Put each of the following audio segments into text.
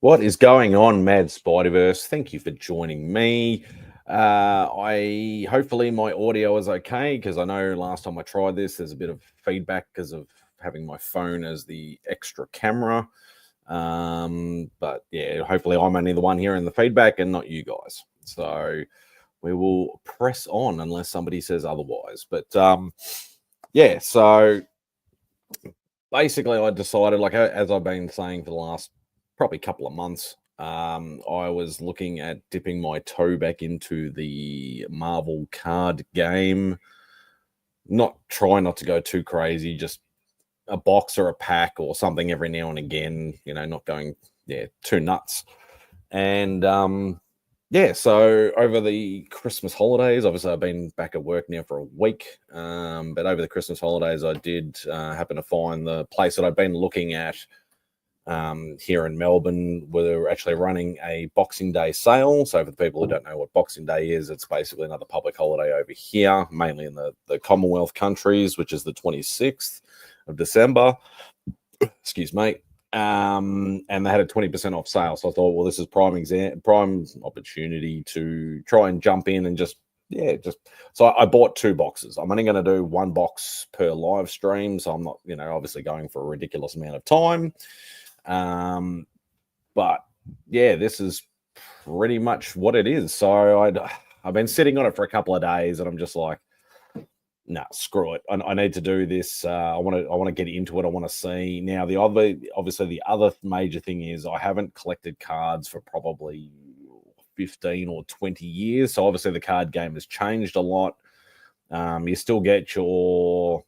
What is going on, Mad Spiderverse? Thank you for joining me. I hopefully my audio is okay because I know last time I tried this, there's a bit of feedback because of having my phone as the extra camera. But yeah, hopefully I'm only the one hearing the feedback and not you guys. So we will press on unless somebody says otherwise. But yeah, so basically I decided, like as I've been saying for the last probably couple of months, I was looking at dipping my toe back into the Marvel card game. Not trying not to go too crazy, just a box or a pack or something every now and again, not going too nuts. And yeah, so over the Christmas holidays, obviously I've been back at work now for a week, but over the Christmas holidays I did happen to find the place that I've been looking at here in Melbourne. We're actually running a Boxing Day sale. So for the people who don't know what Boxing Day is, it's basically another public holiday over here, mainly in the Commonwealth countries, which is the 26th of December. Excuse me. And they had a 20% off sale. So I thought, well, this is prime opportunity to try and jump in and so I bought 2 boxes. I'm only going to do 1 box per live stream. So I'm not, obviously going for a ridiculous amount of time. But yeah, this is pretty much what it is. So I've been sitting on it for a couple of days and I'm just like, nah, screw it. I need to do this. I want to get into it. I want to see. Now, obviously the other major thing is I haven't collected cards for probably 15 or 20 years. So obviously the card game has changed a lot. You still get your,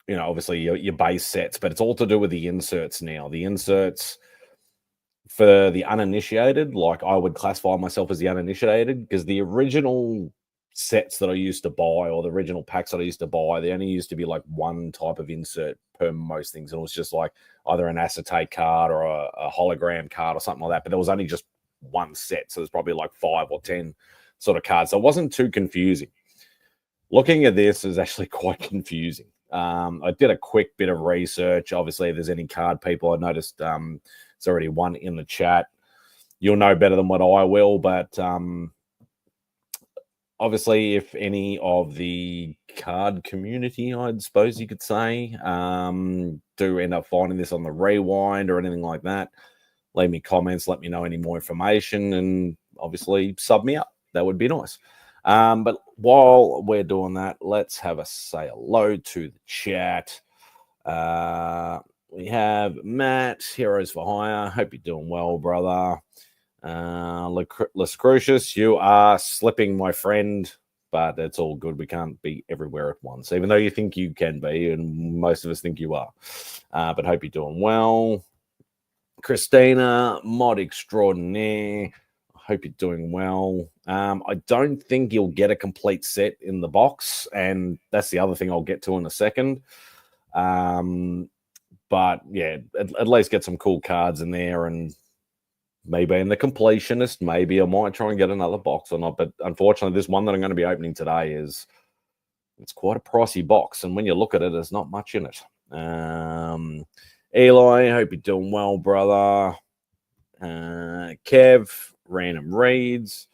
obviously your base sets, but it's all to do with the inserts now. The inserts for the uninitiated, like I would classify myself as the uninitiated, because the original sets that I used to buy, or the original packs that I used to buy, they only used to be like one type of insert per most things. And it was just like either an acetate card or a hologram card or something like that. But there was only just one set. So there's probably like 5 or 10 sort of cards. So it wasn't too confusing. Looking at this is actually quite confusing. I did a quick bit of research. Obviously, if there's any card people, I noticed there's already one in the chat. You'll know better than what I will, but obviously, if any of the card community, I'd suppose you could say, do end up finding this on the rewind or anything like that, leave me comments, let me know any more information, and obviously sub me up. That would be nice. But while we're doing that, let's have a say hello to the chat. We have Matt, Heroes for Hire. Hope you're doing well, brother. Lascrucius, you are slipping, my friend, but it's all good. We can't be everywhere at once, even though you think you can be, and most of us think you are. But hope you're doing well. Christina, mod extraordinaire. Hope you're doing well. I don't think you'll get a complete set in the box, and that's the other thing I'll get to in a second. But yeah, at least get some cool cards in there, and maybe in the completionist, maybe I might try and get another box or not. But unfortunately, this one that I'm going to be opening today it's quite a pricey box, and when you look at it, there's not much in it. Eli, hope you're doing well, brother. Kev, random reads.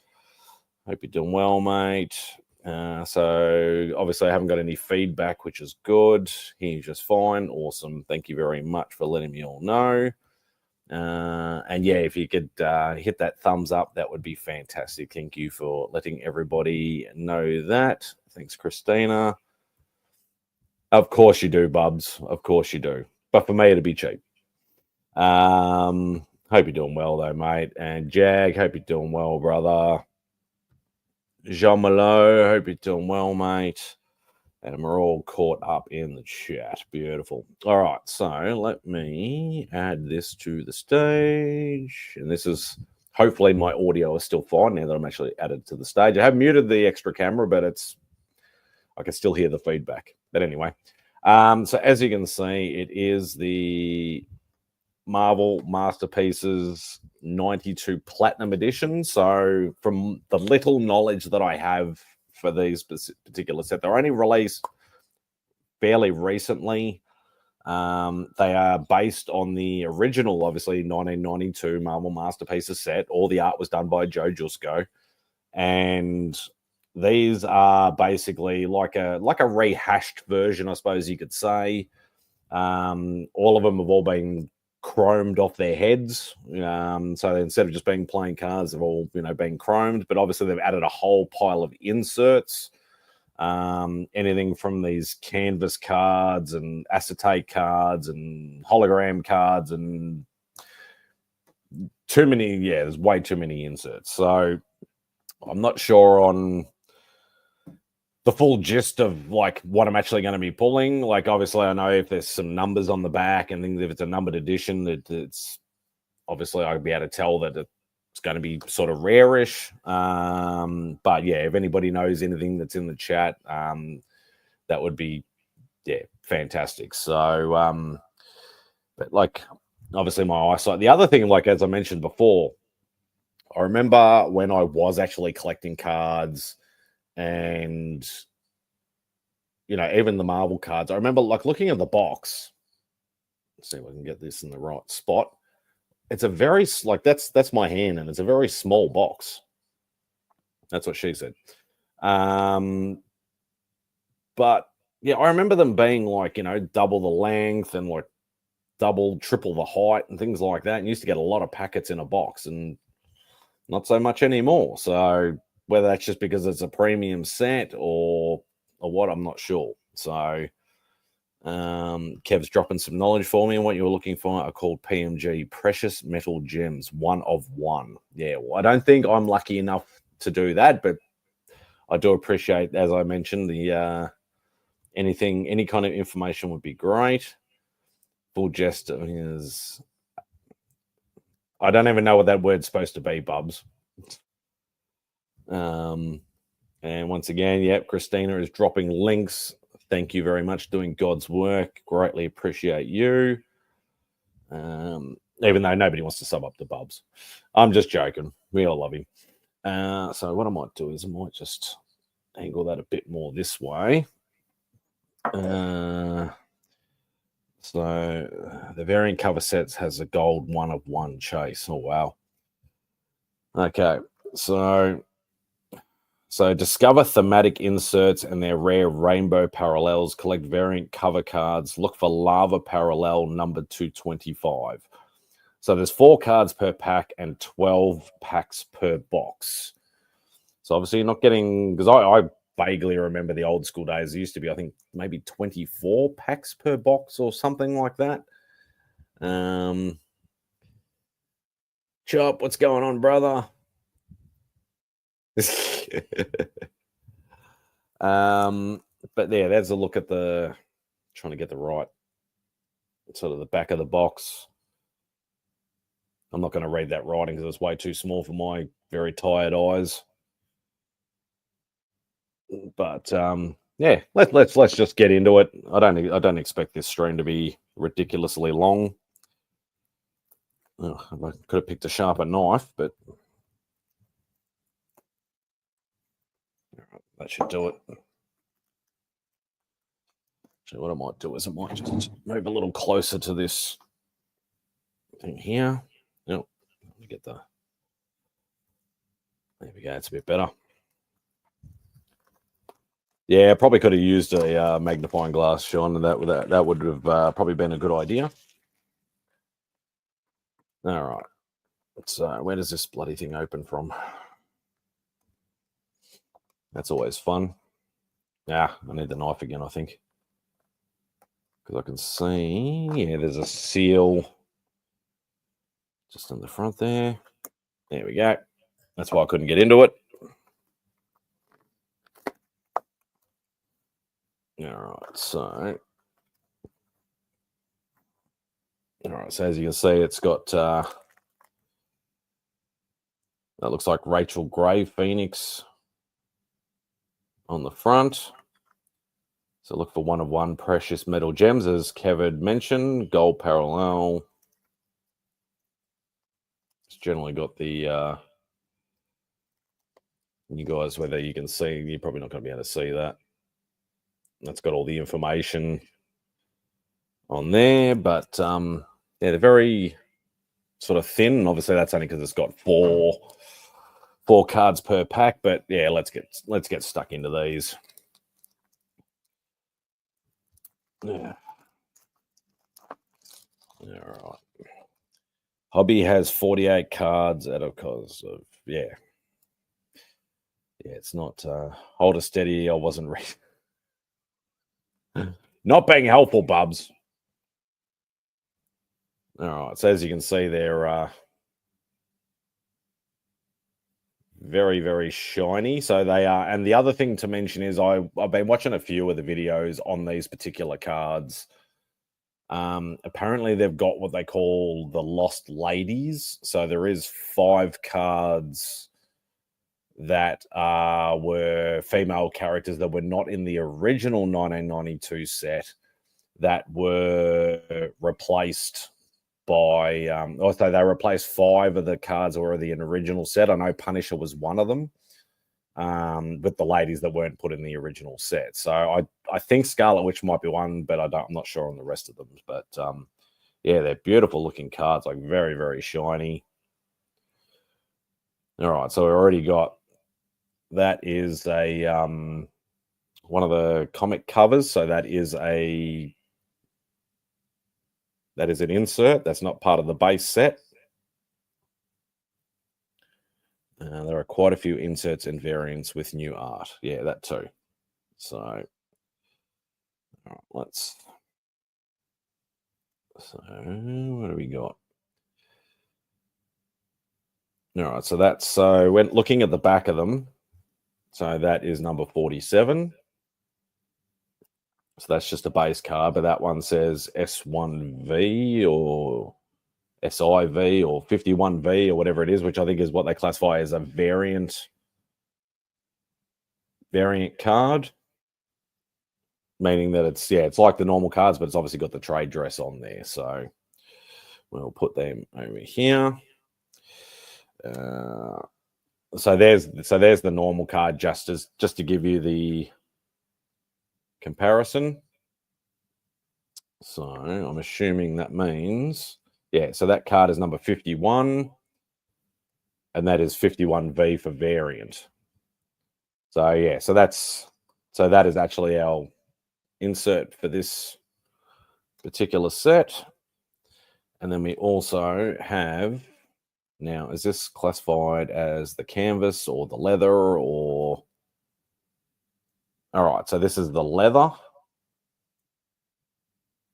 Hope you're doing well, mate. So obviously I haven't got any feedback, which is good. He's just fine. Awesome. Thank you very much for letting me all know. And yeah, if you could hit that thumbs up, that would be fantastic. Thank you for letting everybody know that. Thanks, Christina. Of course you do, Bubs. Of course you do. But for me, it'd be cheap. Hope you're doing well, though, mate. And Jag, hope you're doing well, brother. Jean Malo, hope you're doing well, mate. And we're all caught up in the chat. Beautiful. All right, so let me add this to the stage. And this is, hopefully my audio is still fine now that I'm actually added to the stage. I have muted the extra camera, but I can still hear the feedback. But anyway, so as you can see, it is the Marvel Masterpieces 92 Platinum Edition. So from the little knowledge that I have for these particular set, they're only released fairly recently. They are based on the original, obviously 1992 Marvel Masterpieces set. All the art was done by Joe Jusko, and these are basically like a rehashed version, I suppose you could say. All of them have all been chromed off their heads. So instead of just being plain cards, they've all been chromed. But obviously, they've added a whole pile of inserts. Anything from these canvas cards and acetate cards and hologram cards and too many. Yeah, there's way too many inserts. So I'm not sure on the full gist of like what I'm actually going to be pulling. Like, obviously, I know if there's some numbers on the back and things, if it's a numbered edition, it's obviously I'd be able to tell that it's going to be sort of rarish. But yeah, if anybody knows anything that's in the chat, that would be fantastic. So, but like, obviously, my eyesight. The other thing, like as I mentioned before, I remember when I was actually collecting cards and even the Marvel cards. I remember like looking at the box. Let's see if I can get this in the right spot. It's a very like that's my hand, and it's a very small box. That's what she said. But yeah, I remember them being like double the length and like double, triple the height and things like that. And used to get a lot of packets in a box, and not so much anymore. So whether that's just because it's a premium set or what, I'm not sure. So Kev's dropping some knowledge for me, and what you were looking for are called PMG, precious metal gems, 1 of 1. Yeah, well, I don't think I'm lucky enough to do that, but I do appreciate, as I mentioned, the any kind of information would be great. Full jest is, I don't even know what that word's supposed to be, Bubs. And once again, yep, Christina is dropping links. Thank you very much, doing God's work. Greatly appreciate you. Even though nobody wants to sub up to Bubs. I'm just joking. We all love him. So what I might do is I might just angle that a bit more this way. So the variant cover sets has a gold 1 of 1 chase. Oh, wow. Okay, so discover thematic inserts and their rare rainbow parallels. Collect variant cover cards. Look for lava parallel number 225. So there's 4 cards per pack and 12 packs per box. So obviously you're not getting, because I vaguely remember the old school days. It used to be, I think, maybe 24 packs per box or something like that. Chop, what's going on, brother? But yeah, there's a look at trying to get the right sort of the back of the box. I'm not going to read that writing because it's way too small for my very tired eyes. But yeah, let's just get into it. I don't expect this stream to be ridiculously long. Oh, I could have picked a sharper knife, but that should do it. So what I might do is I might just move a little closer to this thing here. Yep, get the. There we go. It's a bit better. Yeah, probably could have used a magnifying glass, Sean, and that would have probably been a good idea. All right. So where does this bloody thing open from? That's always fun. Yeah, I need the knife again, I think. Because I can see, yeah, there's a seal just in the front there. There we go. That's why I couldn't get into it. All right, so as you can see, it's got that looks like Rachel Gray Phoenix on the front. So look for 1 of 1 precious metal gems, as Kevin mentioned. Gold parallel. It's generally got the you guys, whether you can see, you're probably not going to be able to see that. That's got all the information on there, but yeah, they're very sort of thin. And obviously, that's only because it's got four cards per pack. But yeah, let's get stuck into these. Yeah. All right. Hobby has 48 cards out of cause of yeah. Yeah, it's not hold a steady. I wasn't ready. Not being helpful, Bubs. All right. So as you can see, they're very, very shiny. So they are. And the other thing to mention is I've been watching a few of the videos on these particular cards. Apparently they've got what they call the Lost Ladies. So there is 5 cards that were female characters that were not in the original 1992 set that were replaced by also they replaced 5 of the cards that were in the original set. I know Punisher was one of them, with the ladies that weren't put in the original set. So I think Scarlet Witch might be one, but I'm not sure on the rest of them. But yeah, they're beautiful looking cards, like very, very shiny. All right, so we already got that is a one of the comic covers. So that is an insert. That's not part of the base set. There are quite a few inserts and variants with new art. Yeah, that too. So all right, let's. So what do we got? All right, so that's when looking at the back of them. So that is number 47. So that's just a base card, but that one says S1V or SIV or 51V or whatever it is, which I think is what they classify as a variant card, meaning that it's like the normal cards, but it's obviously got the trade dress on there. So we'll put them over here. So there's the normal card, just to give you the comparison. So I'm assuming that means yeah. So that card is number 51, and that is 51V for variant. So yeah, so that is actually our insert for this particular set. And then we also have, now, is this classified as the canvas or the leather or? All right, so this is the leather.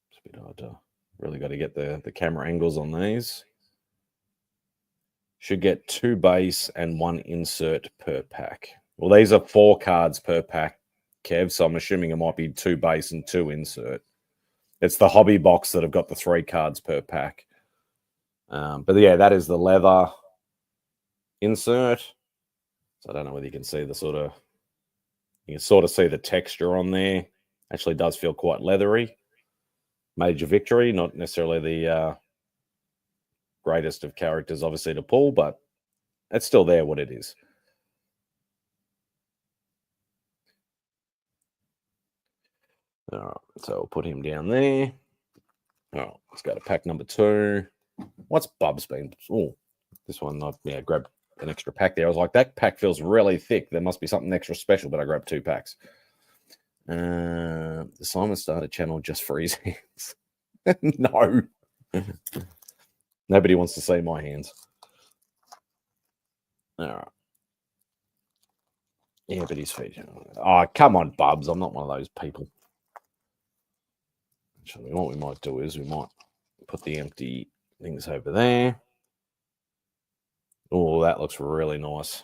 It's a bit hard to really got to get the camera angles on these. Should get 2 base and 1 insert per pack. Well, these are 4 cards per pack, Kev, so I'm assuming it might be 2 base and 2 insert. It's the hobby box that have got the 3 cards per pack. But yeah, that is the leather insert. So I don't know whether you can see you can sort of see the texture on there. Actually does feel quite leathery. Major Victory, not necessarily the greatest of characters, obviously, to pull, but it's still there what it is. All right, so we'll put him down there. All right, let's go to pack number 2. What's Bub's been? Oh, this one, I grabbed an extra pack there. I was like, that pack feels really thick. There must be something extra special, but I grabbed 2 packs. Simon started a channel just for his hands. No. Nobody wants to see my hands. All right. Yeah, but his feet. Oh, come on, Bubs. I'm not one of those people. Actually, what we might do is we might put the empty things over there. Oh, that looks really nice.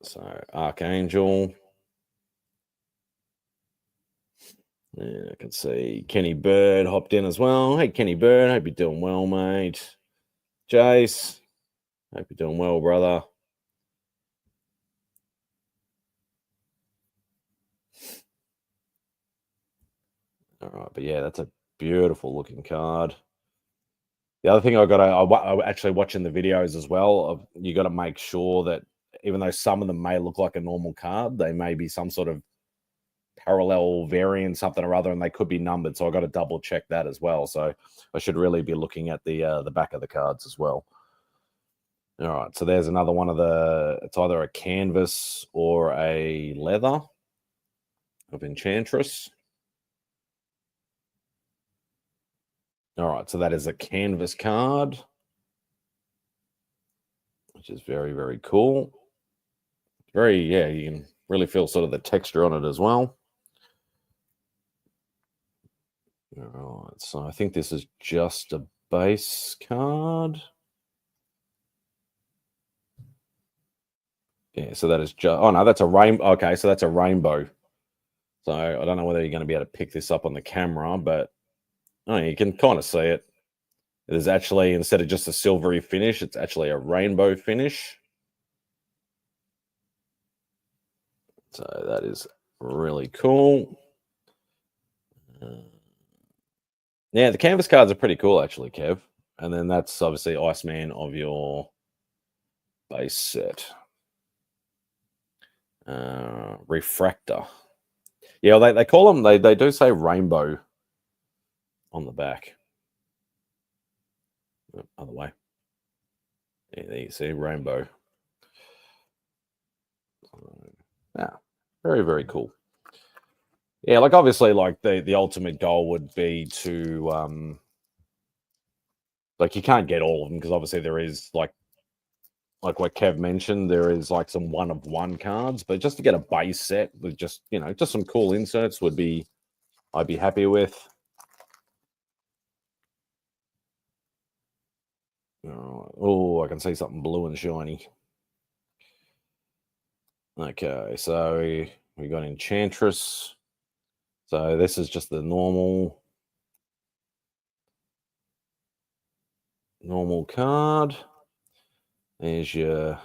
So, Archangel. Yeah, I can see Kenny Bird hopped in as well. Hey, Kenny Bird. Hope you're doing well, mate. Jace. Hope you're doing well, brother. All right, but yeah, that's a beautiful looking card. The other thing I actually watching the videos as well. You got to make sure that even though some of them may look like a normal card, they may be some sort of parallel variant, something or other, and they could be numbered. So I got to double check that as well. So I should really be looking at the back of the cards as well. All right, so there's another one of it's either a canvas or a leather of Enchantress. All right, so that is a canvas card, which is very, very cool. Very, yeah, you can really feel sort of the texture on it as well. All right, so I think this is just a base card. Yeah, so that is just, oh no, that's a rainbow. Okay, so that's a rainbow. So I don't know whether you're going to be able to pick this up on the camera, but oh, you can kind of see it. It is actually, instead of just a silvery finish, it's actually a rainbow finish. So that is really cool. Yeah, the canvas cards are pretty cool, actually, Kev. And then that's obviously Iceman of your base set. Refractor. Yeah, well, they call them, they do say rainbow on the back. Oh, other way. Yeah, there you see rainbow. Yeah, very, very cool. Yeah, like obviously, like the ultimate goal would be to like you can't get all of them because obviously there is like what Kev mentioned, there is like some one of one cards, but just to get a base set with just just some cool inserts would be I'd be happy with. Oh, I can see something blue and shiny. Okay, so we got Enchantress. So this is just the normal card. There's your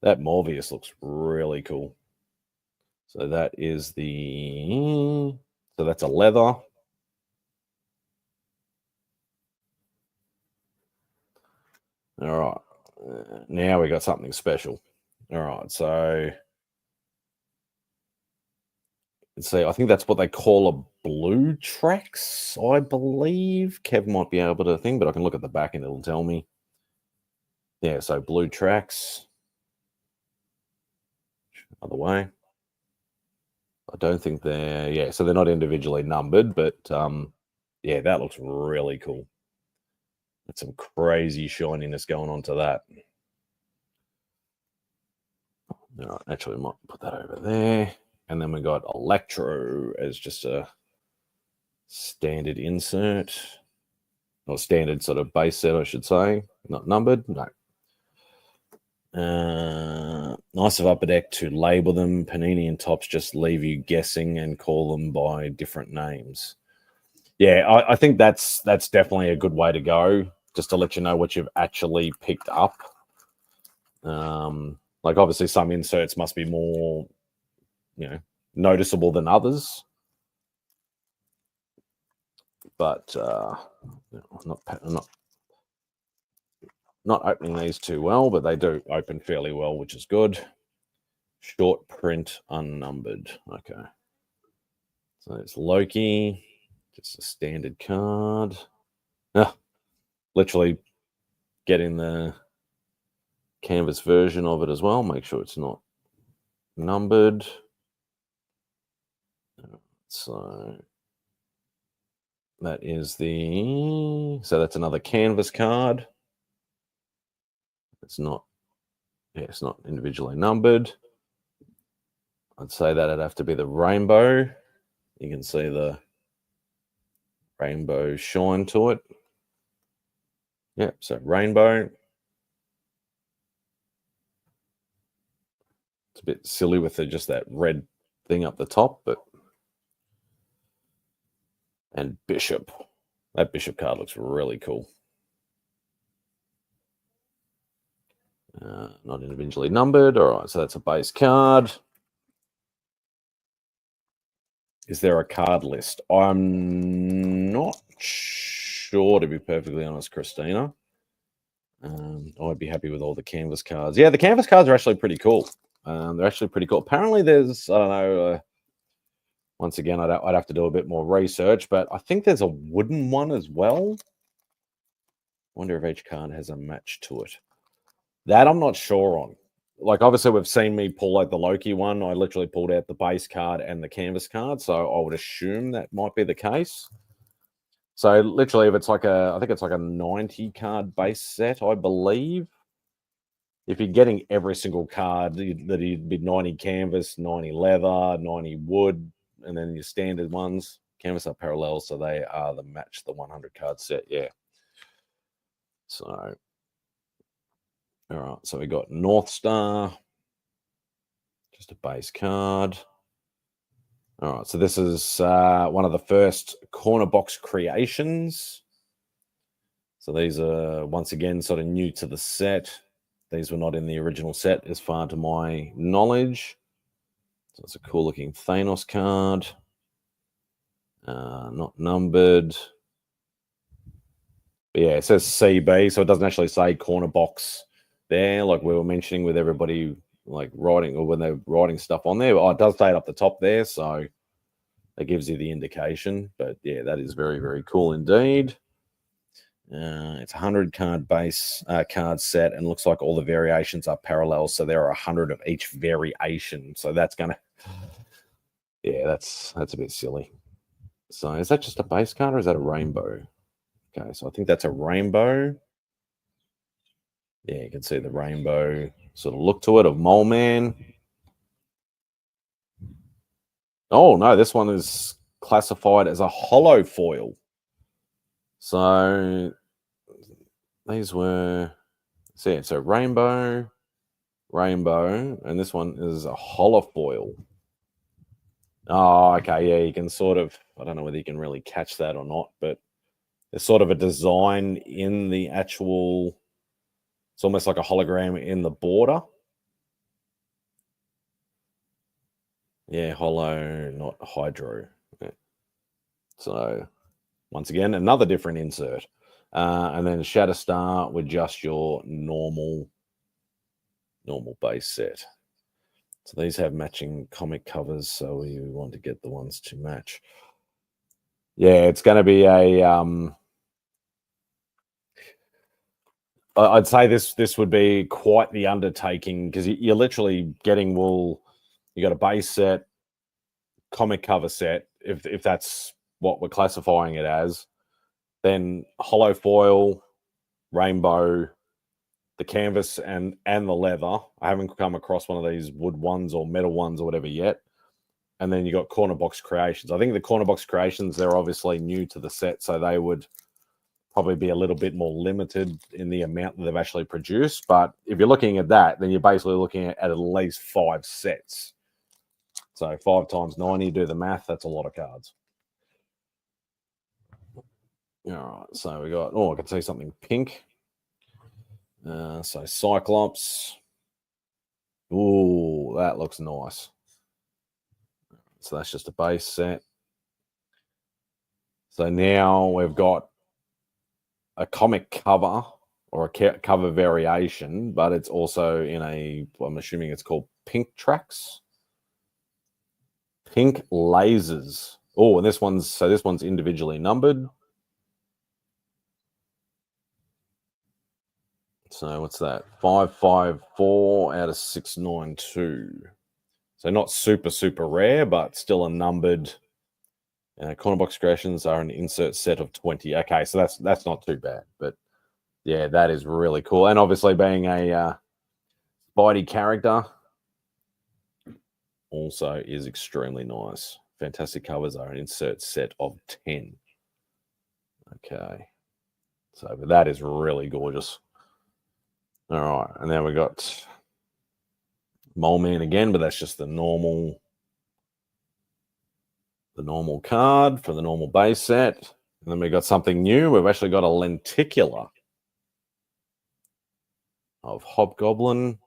that Morbius looks really cool. So that is that's a leather. All right. Now we got something special. All right. So let's see. I think that's what they call a blue tracks, I believe. Kev might be able to think, but I can look at the back and it'll tell me. Yeah, so blue tracks. Other way. I don't think so they're not individually numbered, but yeah, that looks really cool. That's some crazy shininess going on to that. All right, actually, we might put that over there. And then we got Electro as just a standard insert. Or standard sort of base set, I should say. Not numbered, no. Nice of Upper Deck to label them. Panini and Tops just leave you guessing and call them by different names. Yeah, I think that's definitely a good way to go, just to let you know what you've actually picked up. Like obviously some inserts must be more, noticeable than others. But I'm not opening these too well, but they do open fairly well, which is good. Short print unnumbered. Okay. So it's Loki, just a standard card. Literally getting the canvas version of it as well. Make sure it's not numbered. So that is so that's another canvas card. It's not individually numbered. I'd say that it'd have to be the rainbow. You can see the rainbow shine to it. Yeah, so rainbow. It's a bit silly with just that red thing up the top, but and Bishop. That Bishop card looks really cool. Not individually numbered. All right, so that's a base card. Is there a card list? I'm not sure, to be perfectly honest, Christina. I'd be happy with all the canvas cards. Yeah, the canvas cards are actually pretty cool. They're actually pretty cool. Apparently, there's, I don't know, Once again, I'd have to do a bit more research, but I think there's a wooden one as well. Wonder if each card has a match to it. That I'm not sure on. Like, obviously, we've seen me pull out the Loki one. I literally pulled out the base card and the canvas card, so I would assume that might be the case. So, literally, if it's like I think it's like a 90 card base set, I believe. If you're getting every single card, that'd be 90 canvas, 90 leather, 90 wood, and then your standard ones. Canvas are parallel, so they are the match the 100 card set. Yeah. So, all right. So we got North Star, just a base card. All right. So this is one of the first corner box creations. So these are once again sort of new to the set. These were not in the original set, as far to my knowledge. So it's a cool looking Thanos card. Not numbered. But yeah, it says CB, so it doesn't actually say corner box there, like we were mentioning with everybody like writing, or when they're writing stuff on there. Oh, it does say it up the top there, so that gives you the indication. But yeah, that is very, very cool indeed. It's a 100 card base card set, and looks like all the variations are parallel, so there are 100 of each variation. So that's gonna, yeah, that's a bit silly. So is that just a base card, or is that a rainbow? Okay, so I think that's a rainbow. Yeah, you can see the rainbow sort of look to it of Mole Man. Oh no, this one is classified as a hollow foil. So these were, so rainbow, and this one is a hollow foil. Oh, okay, yeah, you can sort of, I don't know whether you can really catch that or not, but there's sort of a design in the actual, it's almost like a hologram in the border. Yeah, hollow, not hydro. Yeah. So once again, another different insert. And then Shatterstar with just your normal base set. So these have matching comic covers, so we want to get the ones to match. Yeah, it's going to be a I'd say this would be quite the undertaking, because you're literally getting, well, you got a base set, comic cover set, if that's what we're classifying it as, then hollow foil, rainbow, the canvas, and the leather. I haven't come across one of these wood ones or metal ones or whatever yet. And then you got corner box creations. I think the corner box creations, they're obviously new to the set, so they would probably be a little bit more limited in the amount that they've actually produced. But if you're looking at that, then you're basically looking at least 5 sets. So 5 times 90, do the math, that's a lot of cards. All right, so we got, I can see something pink. So Cyclops. Ooh, that looks nice. So that's just a base set. So now we've got a comic cover, or a cover variation, but it's also in I'm assuming it's called Pink Tracks. Pink Lasers. Oh, and this one's individually numbered. So what's that? 554 out of 692. So not super, super rare, but still a numbered. Corner box creations are an insert set of 20. Okay, so that's not too bad. But yeah, that is really cool. And obviously being a Spidey character also is extremely nice. Fantastic covers are an insert set of 10. Okay. So but that is really gorgeous. All right. And then we got Mole Man again, but that's just the normal card for the normal base set. And then we got something new. We've actually got a lenticular of Hobgoblin.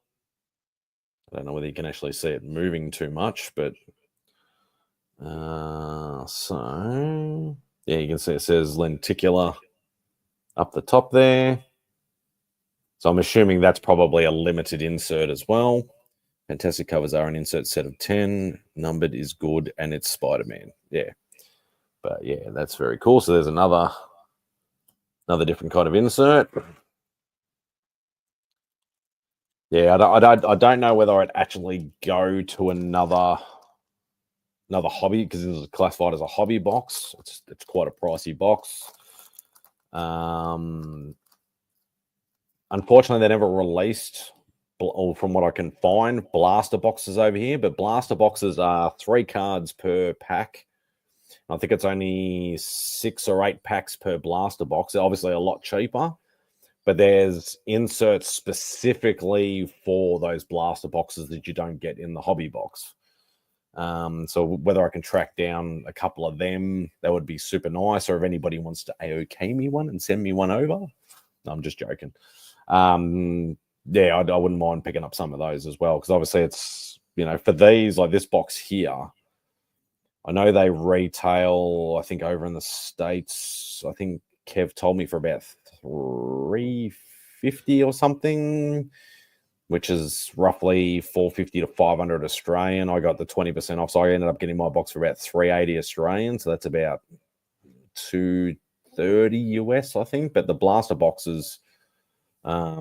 I don't know whether you can actually see it moving too much, but so yeah, you can see it says lenticular up the top there. So I'm assuming that's probably a limited insert as well. Fantastic covers are an insert set of 10. Numbered is good, and it's Spider-Man. Yeah. But yeah, that's very cool. So there's another different kind of insert. Yeah, I don't know whether I'd actually go to another hobby, because this is classified as a hobby box. It's quite a pricey box. Unfortunately, they never released, or from what I can find, blaster boxes over here. But blaster boxes are 3 cards per pack. I think it's only 6 or 8 packs per blaster box. They're obviously a lot cheaper. But there's inserts specifically for those blaster boxes that you don't get in the hobby box. So whether I can track down a couple of them, that would be super nice. Or if anybody wants to AOK me one and send me one over. No, I'm just joking. Yeah, I wouldn't mind picking up some of those as well. Because obviously it's, for these, like this box here, I know they retail, I think over in the States, I think Kev told me for about $350 or something, which is roughly $450 to $500 Australian. I got the 20% off, so I ended up getting my box for about $380 Australian. So that's about $230 US, I think. But the blaster boxes, I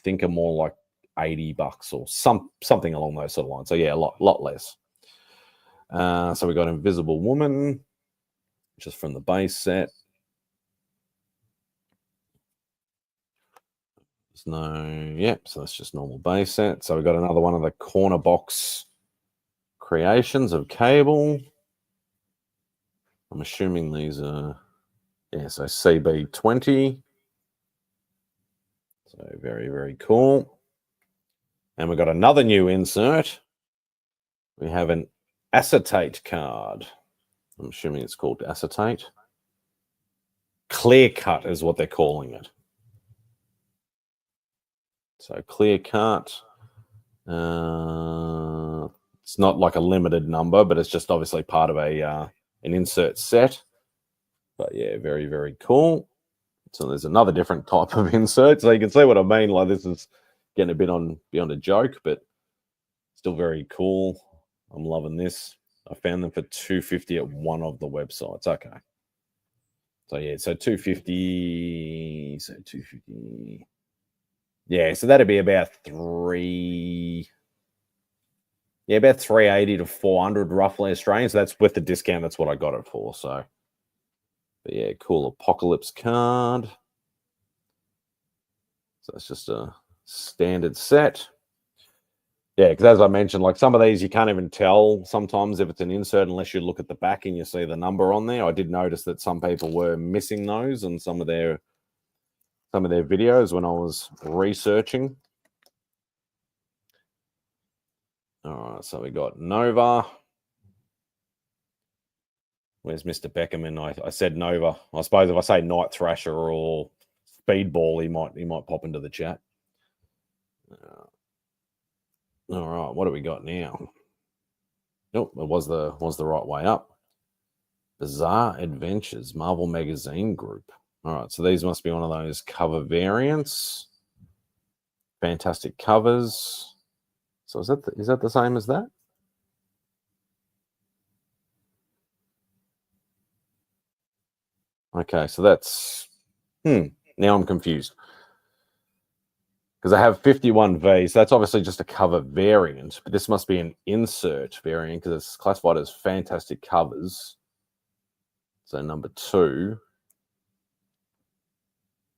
think, are more like $80 or something along those sort of lines. So yeah, a lot less. So we got Invisible Woman, which is from the base set. So that's just normal base set. So we got another one of the corner box creations of Cable. I'm assuming these are, so CB20. So very, very cool. And we got another new insert. We have an acetate card. I'm assuming it's called acetate. Clear cut is what they're calling it. So clear cut. It's not like a limited number, but it's just obviously part of an insert set. But yeah, very, very cool. So there's another different type of insert. So you can see what I mean. Like, this is getting a bit beyond a joke, but still very cool. I'm loving this. I found them for $250 at one of the websites. Okay. So yeah, so $250. So $250. Yeah, so that'd be about $380 to $400 roughly Australian. So that's with the discount. That's what I got it for. So, but yeah, cool Apocalypse card. So it's just a standard set. Yeah, because as I mentioned, like some of these you can't even tell sometimes if it's an insert unless you look at the back and you see the number on there. I did notice that some people were missing those in some of their videos when I was researching. All right, so we got Nova. Where's Mr. Beckerman? I said Nova. I suppose if I say Night Thrasher or Speedball, he might pop into the chat. All right, what do we got now? Nope, it was the right way up. Bizarre Adventures, Marvel Magazine Group. All right, so these must be one of those cover variants. Fantastic covers. So is that the same as that? Okay, so that's now I'm confused. Because I have 51V, so that's obviously just a cover variant, but this must be an insert variant because it's classified as fantastic covers. So number 2.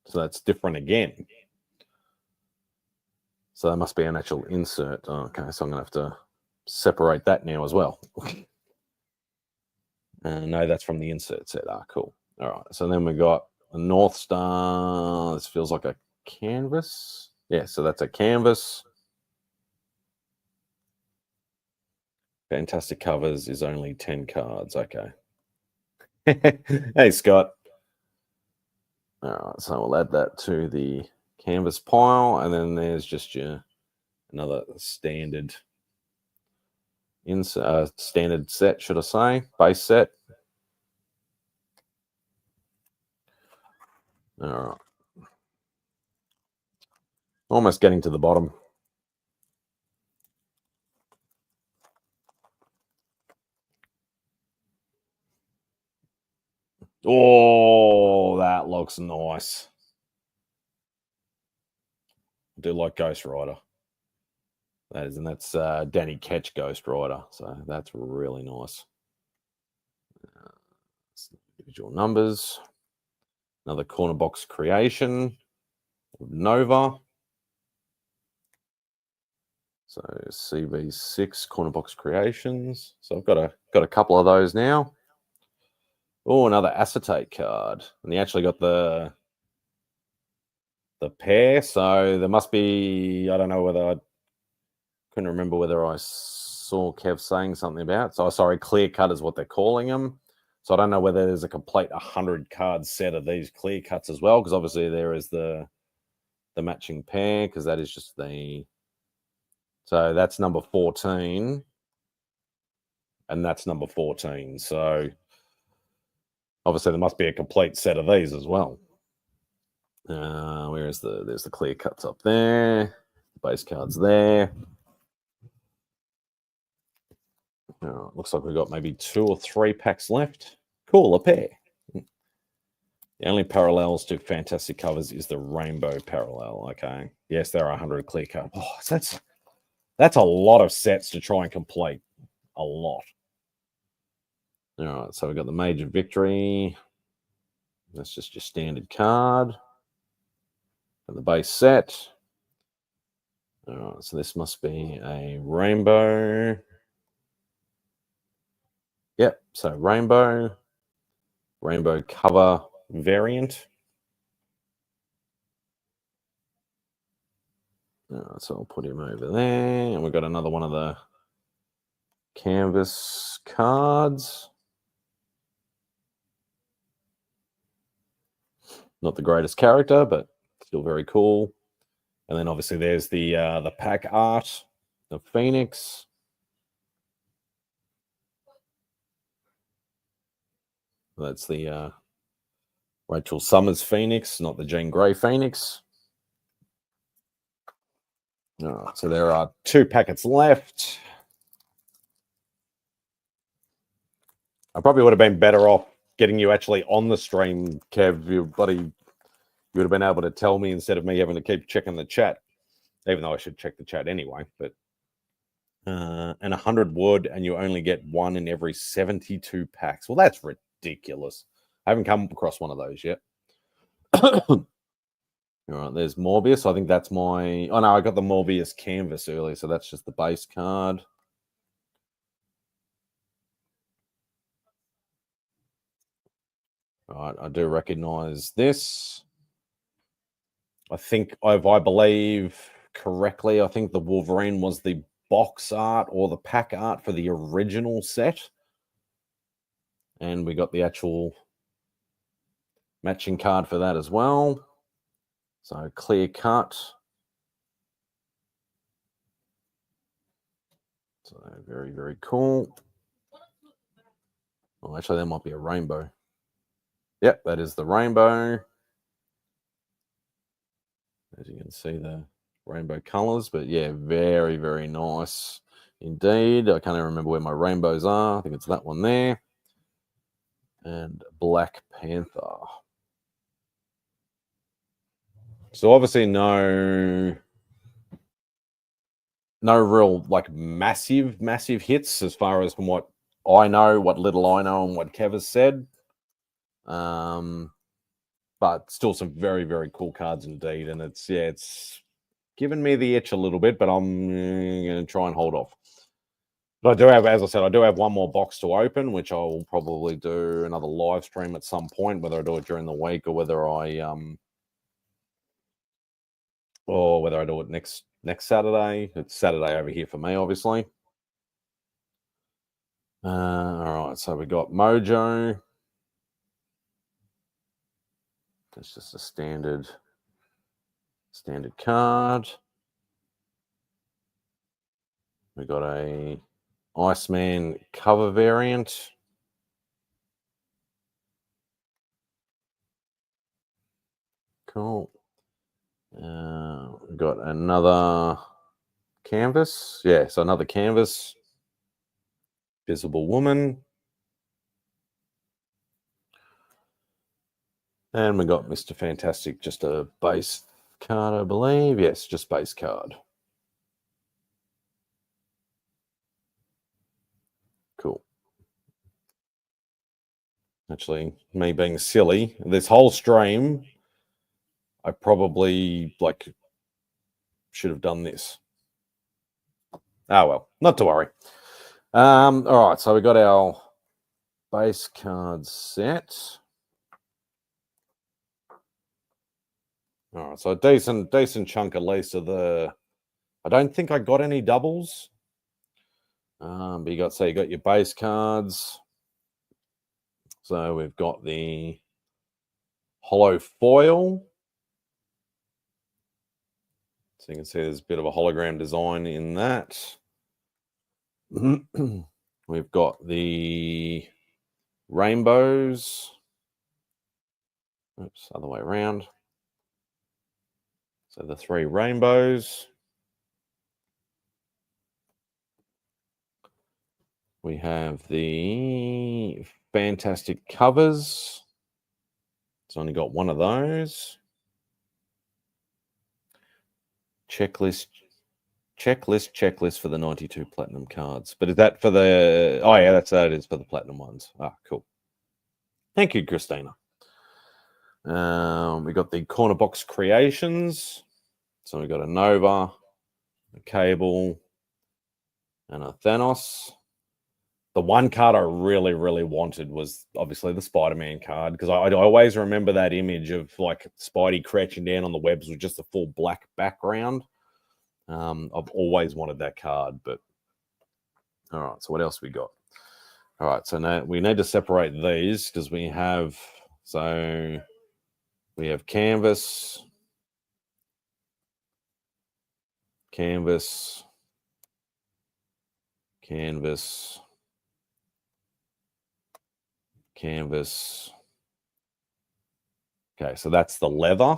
So that's different again. So that must be an actual insert. Oh, okay, so I'm going to have to separate that now as well. No, that's from the insert set. Cool. All right, so then we got a North Star. This feels like a canvas. Yeah, so that's a canvas. Fantastic covers is only 10 cards. Okay. Hey, Scott. All right, so we'll add that to the canvas pile, and then there's just another standard standard set, should I say, base set. All right. Almost getting to the bottom. Oh, that looks nice. I do like Ghost Rider. That is, and that's Danny Ketch Ghost Rider. So that's really nice. Individual numbers. Another corner box creation. Nova. So CB6 corner box creations. So I've got a couple of those now. Oh, another acetate card. And he actually got the pair. So there must be, I don't know whether I couldn't remember whether I saw Kev saying something about. So sorry, clear cut is what they're calling them. So I don't know whether there's a complete 100 card set of these clear cuts as well, because obviously there is the matching pair, because that is just the. So that's number 14, and that's number 14. So obviously there must be a complete set of these as well. There's the clear cuts up there, the base cards there. Looks like we've got maybe 2 or 3 packs left. Cool, a pair. The only parallels to fantastic covers is the rainbow parallel. Okay. Yes, there are 100 clear cut. Oh, that's a lot of sets to try and complete. A lot. All right, so we've got the Major Victory. That's just your standard card. And the base set. All right, so this must be a rainbow. Yep, so rainbow cover variant. So I'll put him over there. And we've got another one of the canvas cards. Not the greatest character, but still very cool. And then obviously there's the pack art of Phoenix. That's the Rachel Summers Phoenix, not the Jean Grey Phoenix. All right, so there are 2 packets left. I probably would have been better off getting you actually on the stream, Kev. You would have been able to tell me instead of me having to keep checking the chat, even though I should check the chat anyway. But and 100 wood, and you only get 1 in every 72 packs. Well, that's ridiculous. I haven't come across one of those yet. All right, there's Morbius. I think that's my. Oh no, I got the Morbius canvas earlier, so that's just the base card. All right, I do recognize this. I think, if I believe correctly, I think the Wolverine was the box art or the pack art for the original set. And we got the actual matching card for that as well. So clear cut. So very, very cool. Oh, actually, that might be a rainbow. Yep, that is the rainbow. As you can see, the rainbow colors, but yeah, very, very nice indeed. I can't even remember where my rainbows are. I think it's that one there. And Black Panther. So obviously no real like massive hits as far as from what I know, what little I know, and what Kev has said. But still some very, very cool cards indeed. And it's given me the itch a little bit, but I'm going to try and hold off. But I do have, as I said, I do have one more box to open, which I will probably do another live stream at some point, whether I do it during the week or whether I do it next Saturday. It's Saturday over here for me, obviously. All right, so we got Mojo. That's just a standard card. We got a Iceman cover variant. Cool. We got another canvas. Yeah, so another canvas. Visible Woman. And we got Mr. Fantastic, just a base card, I believe. Yes, just base card. Cool. Actually, me being silly, this whole stream, I probably should have done this. Oh well, not to worry. All right, so we got our base card set. All right, so a decent chunk at least of the. I don't think I got any doubles. But you got your base cards. So we've got the hollow foil. So you can see there's a bit of a hologram design in that. We've got the rainbows. Oops, other way around. So the 3 rainbows. We have the fantastic covers. It's only got one of those. Checklist for the 92 platinum cards. But is that for the... Oh, yeah, that is for the platinum ones. Ah, cool. Thank you, Christina. We got the corner box creations. So we got a Nova, a Cable, and a Thanos. The one card I really, really wanted was obviously the Spider-Man card, because I always remember that image of like Spidey crouching down on the webs with just a full black background. I've always wanted that card, but all right. So what else we got? All right. So now we need to separate these because we have canvas, canvas, canvas, canvas. Okay, so that's the leather.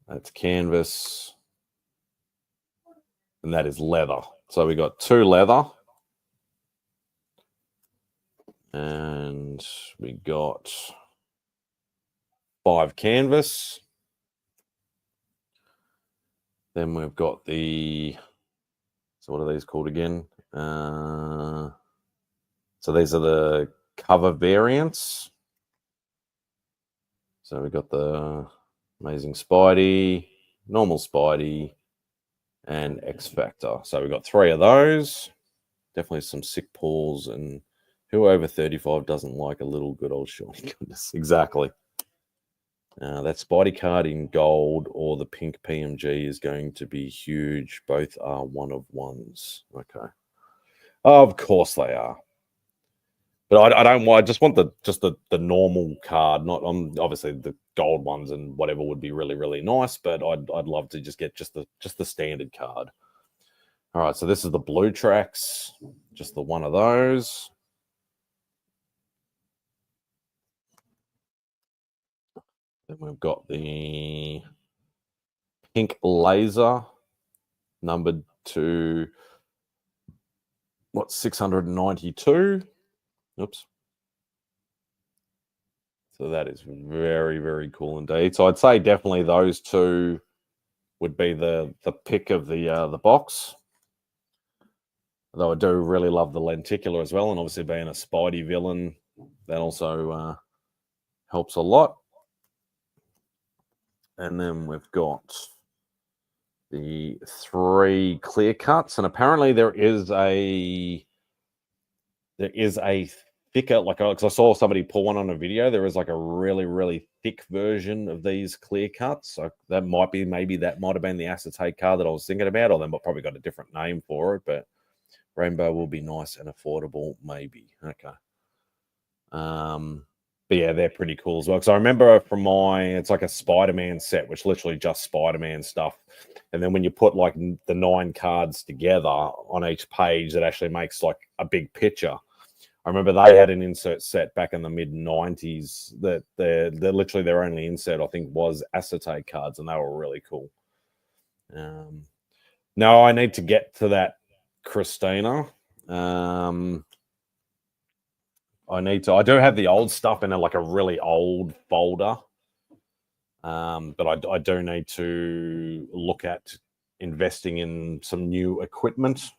That's canvas. And that is leather. So we got 2 leather. And we got 5 canvas. Then we've got so what are these called again? So these are the cover variants. So we got the Amazing Spidey, Normal Spidey, and X Factor. So we got 3 of those. Definitely some sick pulls, and who over 35 doesn't like a little good old shiny goodness? Exactly. That Spidey card in gold or the pink PMG is going to be huge. Both are 1 of 1s. Okay. Of course they are. But I don't want. I just want the normal card, not obviously the gold ones and whatever would be really, really nice. But I'd love to just get just the standard card. All right, so this is the blue tracks, just the 1 of those. Then we've got the pink laser, numbered to 692. Oops. So that is very, very cool indeed. So I'd say definitely those 2 would be the pick of the box. Though I do really love the lenticular as well, and obviously being a Spidey villain, that also helps a lot. And then we've got the 3 clear cuts, and apparently there is a thicker, because I saw somebody pull one on a video. There is like a really, really thick version of these clear cuts. So that might have been the acetate card that I was thinking about, or they might probably got a different name for it. But rainbow will be nice and affordable, maybe. Okay. But yeah, they're pretty cool as well. Because I remember from it's like a Spider-Man set, which literally just Spider-Man stuff. And then when you put like the 9 cards together on each page, it actually makes like a big picture. I remember they had an insert set back in the mid 90s that they're literally their only insert, I think, was acetate cards, and they were really cool. Now I need to get to that Christina. I do have the old stuff in like a really old folder. But I do need to look at investing in some new equipment,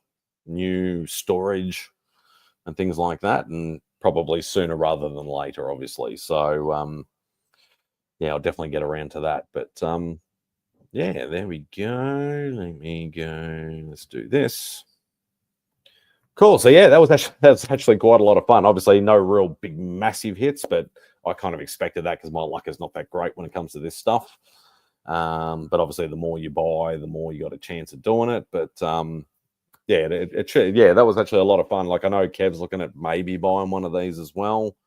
new storage, and things like that, and probably sooner rather than later, obviously. So, yeah, I'll definitely get around to that. But yeah, there we go. Let me go. Let's do this. Cool. So yeah, that's actually quite a lot of fun. Obviously, no real big massive hits, but I kind of expected that because my luck is not that great when it comes to this stuff. But obviously, the more you buy, the more you got a chance of doing it. But yeah, yeah, that was actually a lot of fun. Like I know Kev's looking at maybe buying one of these as well.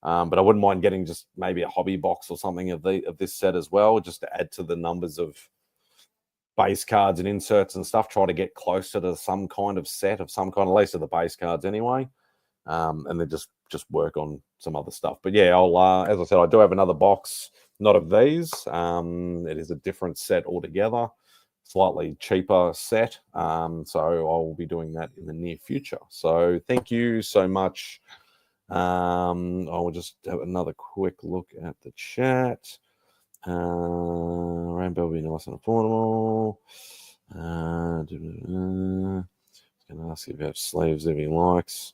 But I wouldn't mind getting just maybe a hobby box or something of this set as well, just to add to the numbers of base cards and inserts and stuff. Try to get closer to some kind of set of some kind, at least of the base cards anyway. And then just work on some other stuff. But yeah, I'll as I said, I do have another box, not of these. It is a different set altogether, slightly cheaper set. So I'll be doing that in the near future. So thank you so much. I will just have another quick look at the chat. Rainbow will be nice and affordable. Going to ask if you have sleeves if he likes.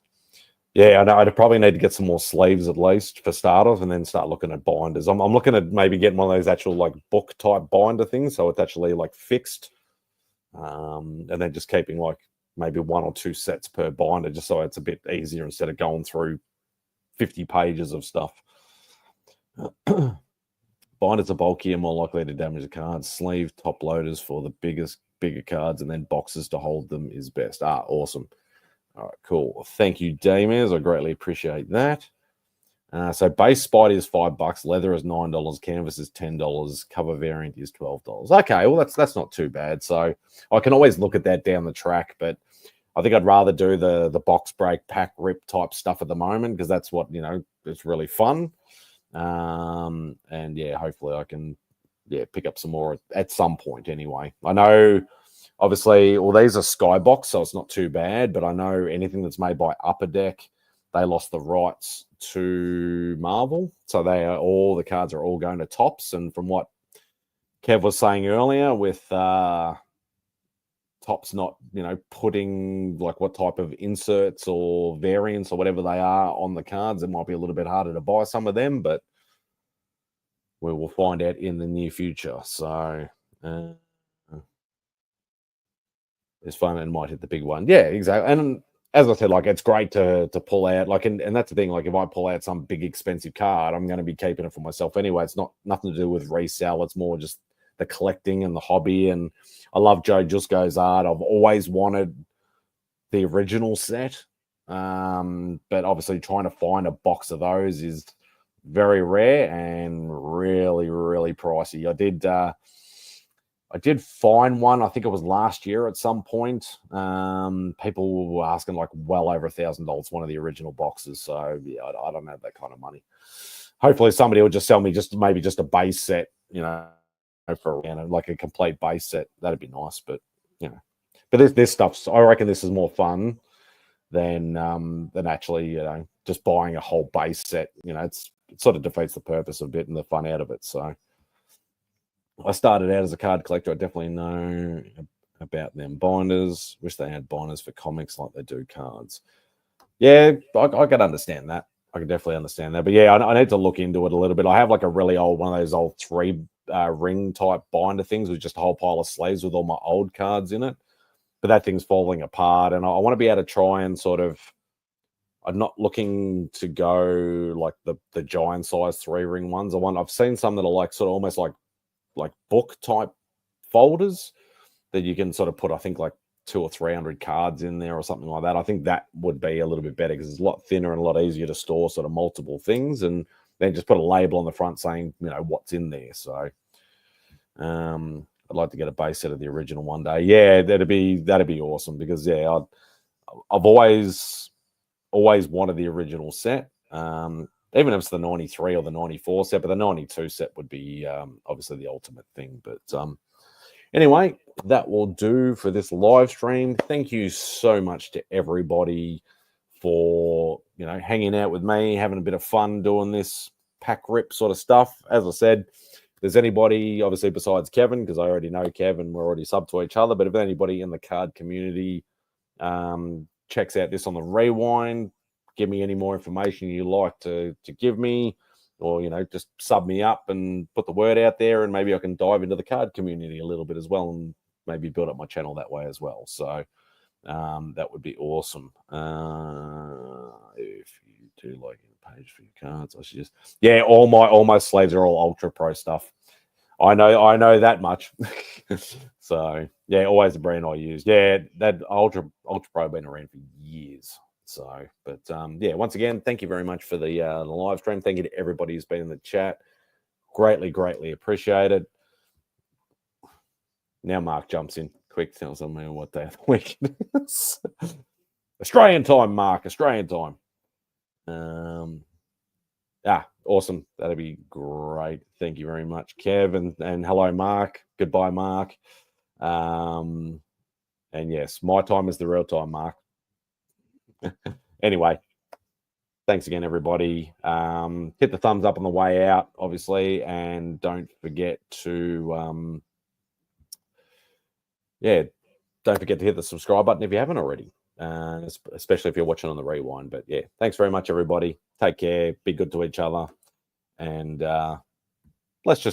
Yeah, I know. I'd probably need to get some more sleeves at least for starters, and then start looking at binders. I'm looking at maybe getting one of those actual like book type binder things, so it's actually like fixed, and then just keeping like maybe 1 or 2 sets per binder, just so it's a bit easier instead of going through 50 pages of stuff. Binders are bulkier, more likely to damage the cards. Sleeve top loaders for the bigger cards, and then boxes to hold them is best. Awesome. All right, cool. Thank you, Damers. I greatly appreciate that. So base Spidey is $5, leather is $9, canvas is $10, cover variant is $12. Okay, well that's not too bad. So I can always look at that down the track, but I think I'd rather do the box break, pack rip type stuff at the moment because that's what it's really fun. And yeah, hopefully I can pick up some more at some point anyway. I know obviously all these are Skybox, so it's not too bad, but I know anything that's made by Upper Deck, they lost the rights to Marvel, so all the cards are all going to Tops. And from what Kev was saying earlier, with Tops not putting like what type of inserts or variants or whatever they are on the cards, it might be a little bit harder to buy some of them, but we will find out in the near future. So it's fun and might hit the big one. Yeah, exactly. And as I said, like it's great to pull out, like, and that's the thing, like if I pull out some big expensive card, I'm going to be keeping it for myself anyway. It's nothing to do with resale. It's more just the collecting and the hobby. And I love Joe Jusko's art. I've always wanted the original set. But obviously trying to find a box of those is very rare and really, really pricey. I did find one. I think it was last year at some point. People were asking like well over $1,000 one of the original boxes. So yeah, I don't have that kind of money. Hopefully somebody will just sell me maybe just a base set, for like a complete base set. That'd be nice. But but this stuff's, I reckon this is more fun than actually just buying a whole base set. It sort of defeats the purpose a bit and the fun out of it. So I started out as a card collector. I definitely know about them binders. Wish they had binders for comics like they do cards. Yeah, I can understand that. I can definitely understand that. But yeah, I need to look into it a little bit. I have like a really old one of those old 3 ring type binder things with just a whole pile of sleeves with all my old cards in it. But that thing's falling apart, and I want to be able to try and sort of. I'm not looking to go like the giant size 3 ring ones. I've seen some that are like sort of almost like book type folders that you can sort of put, I think, like 200 or 300 cards in there or something like that. I think that would be a little bit better because it's a lot thinner and a lot easier to store sort of multiple things, and then just put a label on the front saying what's in there. So I'd like to get a base set of the original one day. Yeah, that'd be awesome because I've always wanted the original set. Even if it's the 93 or the 94 set, but the 92 set would be obviously the ultimate thing. But anyway, that will do for this live stream. Thank you so much to everybody for you know, hanging out with me, having a bit of fun doing this pack rip sort of stuff. As I said, if there's anybody, obviously besides Kevin, because I already know Kevin, we're already sub to each other, but if anybody in the card community checks out this on the rewind, give me any more information you like to give me, or, you know, just sub me up and put the word out there, and maybe I can dive into the card community a little bit as well and maybe build up my channel that way as well. So that would be awesome. If you do like a page for your cards, I should just, yeah, all my slaves are all Ultra Pro stuff. I know that much. So yeah, always the brand I use. Yeah, that Ultra Pro been around for years. So, but yeah, once again, thank you very much for the live stream. Thank you to everybody who's been in the chat. Greatly appreciate it. Now Mark jumps in. Quick, tells them what day of the week it is. Australian time, Mark. Australian time. Awesome. That'd be great. Thank you very much, Kev, and hello, Mark. Goodbye, Mark. And yes, my time is the real time, Mark. Anyway, thanks again, everybody. Hit the thumbs up on the way out, obviously, and don't forget to don't forget to hit the subscribe button if you haven't already, especially if you're watching on the rewind. But yeah, thanks very much, everybody. Take care. Be good to each other. And let's just